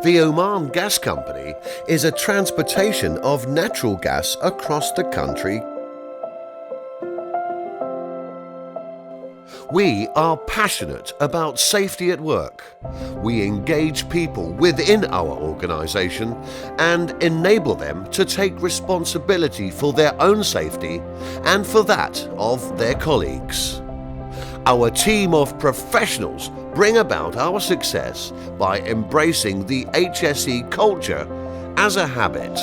The Oman Gas Company is a transportation of natural gas across the country. We are passionate about safety at work. We engage people within our organisation and enable them to take responsibility for their own safety and for that of their colleagues. Our team of professionals bring about our success by embracing the HSE culture as a habit.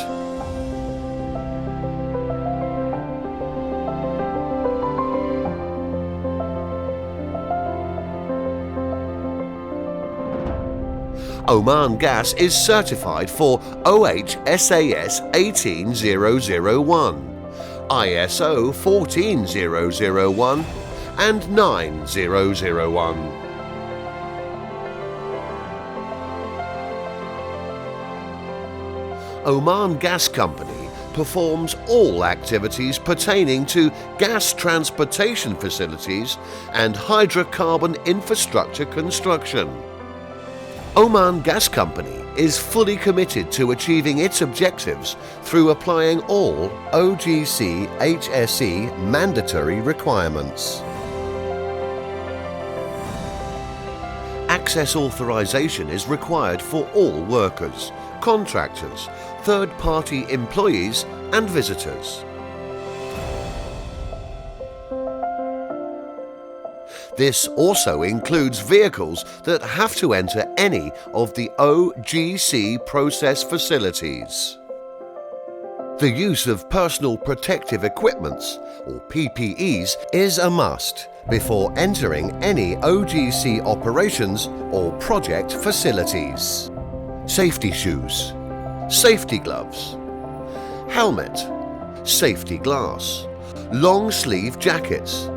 Oman Gas is certified for OHSAS 18001, ISO 14001 and 9001. Oman Gas Company performs all activities pertaining to gas transportation facilities and hydrocarbon infrastructure construction. Oman Gas Company is fully committed to achieving its objectives through applying all OGC HSE mandatory requirements. Access authorization is required for all workers, contractors, third-party employees and visitors. This also includes vehicles that have to enter any of the OGC process facilities. The use of personal protective equipments, or PPEs, is a must before entering any OGC operations or project facilities. Safety shoes, safety gloves, helmet, safety glass, long-sleeve jackets,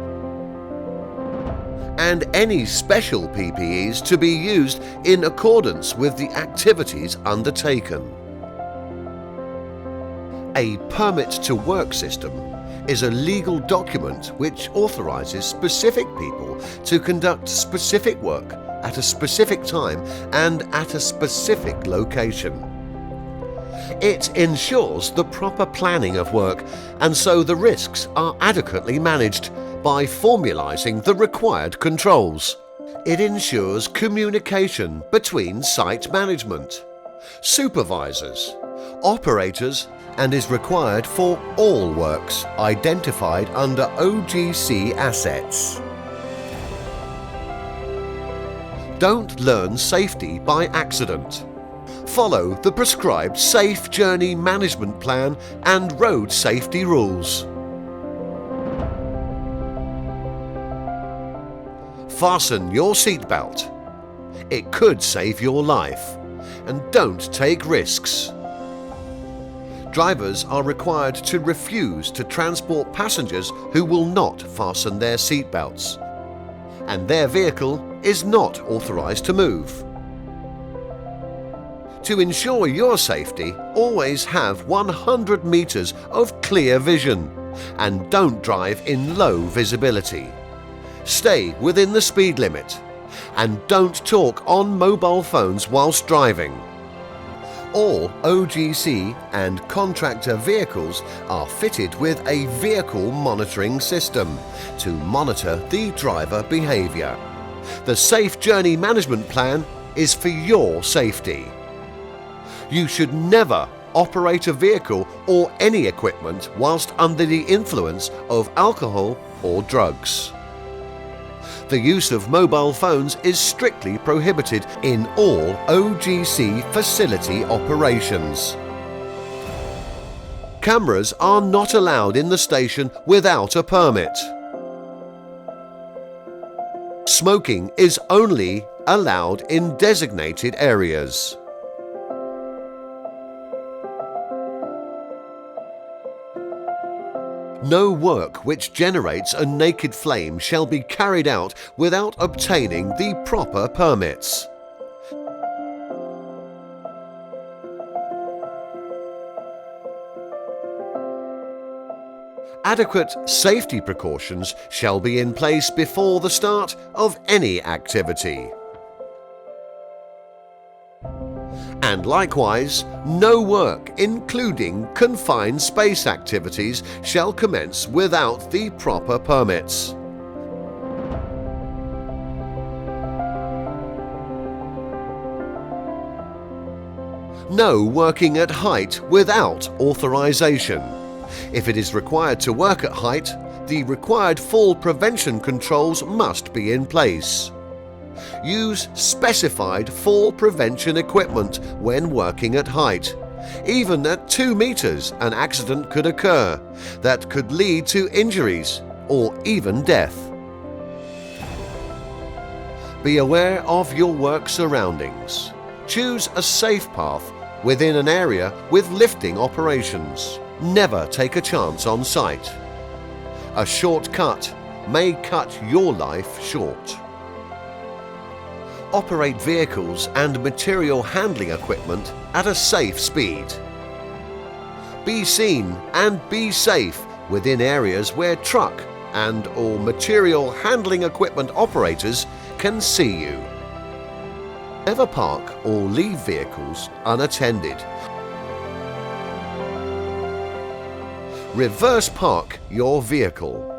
and any special PPEs to be used in accordance with the activities undertaken. A permit to work system is a legal document which authorizes specific people to conduct specific work at a specific time and at a specific location. It ensures the proper planning of work, and so the risks are adequately managed by formalising the required controls. It ensures communication between site management, supervisors, operators, and is required for all works identified under OGC assets. Don't learn safety by accident. Follow the prescribed Safe Journey Management Plan and road safety rules. Fasten your seatbelt. It could save your life. And don't take risks. Drivers are required to refuse to transport passengers who will not fasten their seatbelts, and their vehicle is not authorized to move. To ensure your safety, always have 100 meters of clear vision and don't drive in low visibility. Stay within the speed limit and don't talk on mobile phones whilst driving. All OGC and contractor vehicles are fitted with a vehicle monitoring system to monitor the driver behaviour. The Safe Journey Management Plan is for your safety. You should never operate a vehicle or any equipment whilst under the influence of alcohol or drugs. The use of mobile phones is strictly prohibited in all OGC facility operations. Cameras are not allowed in the station without a permit. Smoking is only allowed in designated areas. No work which generates a naked flame shall be carried out without obtaining the proper permits. Adequate safety precautions shall be in place before the start of any activity. And likewise, no work, including confined space activities, shall commence without the proper permits. No working at height without authorization. If it is required to work at height, the required fall prevention controls must be in place. Use specified fall prevention equipment when working at height. Even at 2 meters, an accident could occur that could lead to injuries or even death. Be aware of your work surroundings. Choose a safe path within an area with lifting operations. Never take a chance on site. A shortcut may cut your life short. Operate vehicles and material handling equipment at a safe speed. Be seen and be safe within areas where truck and/or material handling equipment operators can see you. Never park or leave vehicles unattended. Reverse park your vehicle.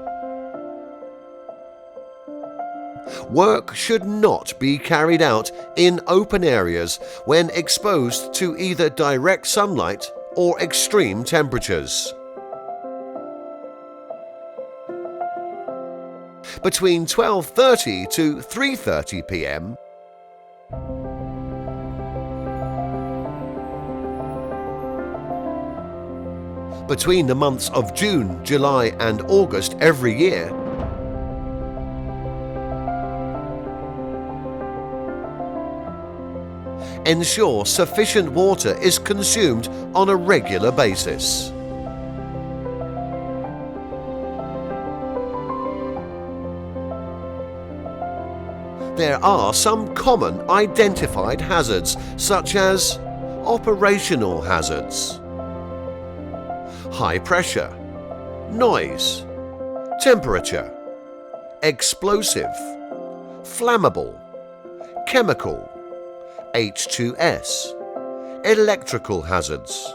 Work should not be carried out in open areas when exposed to either direct sunlight or extreme temperatures. Between 12:30 to 3:30 p.m. Between the months of June, July and August every year, ensure sufficient water is consumed on a regular basis. There are some common identified hazards, such as operational hazards, high pressure, noise, temperature, explosive, flammable, chemical, H2S, electrical hazards,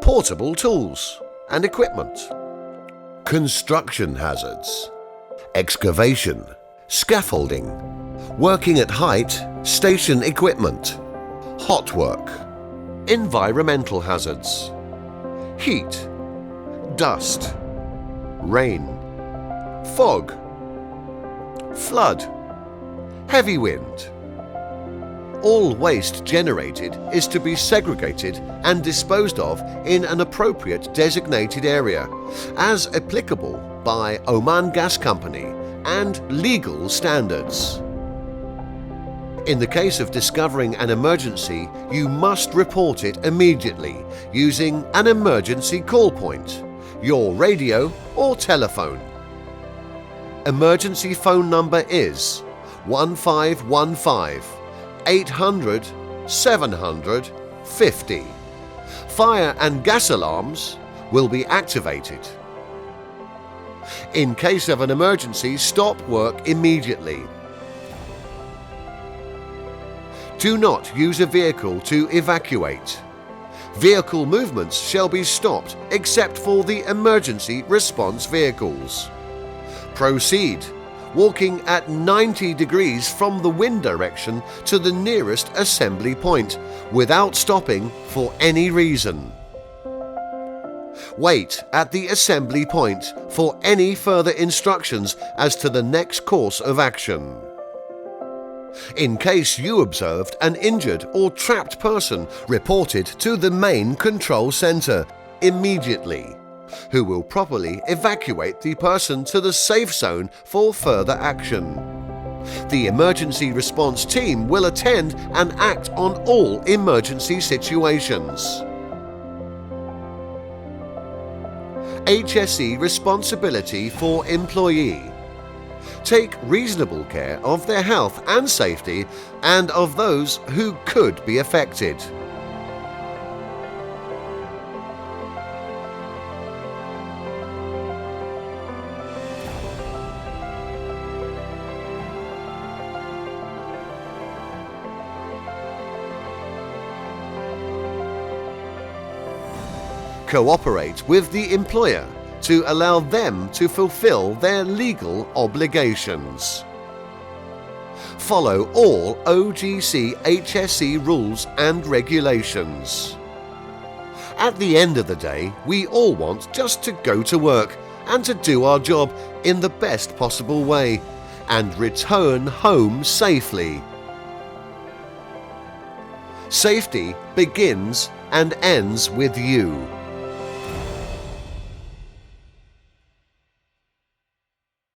portable tools and equipment, construction hazards, excavation, scaffolding, working at height, station equipment, hot work, environmental hazards, heat, dust, rain, fog, flood, heavy wind. All waste generated is to be segregated and disposed of in an appropriate designated area, as applicable by Oman Gas Company and legal standards. In the case of discovering an emergency, you must report it immediately using an emergency call point, your radio or telephone. Emergency phone number is 1515 800 700 50. Fire and gas alarms will be activated. In case of an emergency, stop work immediately. Do not use a vehicle to evacuate. Vehicle movements shall be stopped except for the emergency response vehicles. Proceed, walking at 90 degrees from the wind direction to the nearest assembly point without stopping for any reason. Wait at the assembly point for any further instructions as to the next course of action. In case you observed an injured or trapped person, report it to the main control center immediately, who will properly evacuate the person to the safe zone for further action. The emergency response team will attend and act on all emergency situations. HSE responsibility for employee. Take reasonable care of their health and safety and of those who could be affected. Cooperate with the employer to allow them to fulfill their legal obligations. Follow all OGC HSE rules and regulations. At the end of the day, we all want just to go to work and to do our job in the best possible way and return home safely. Safety begins and ends with you.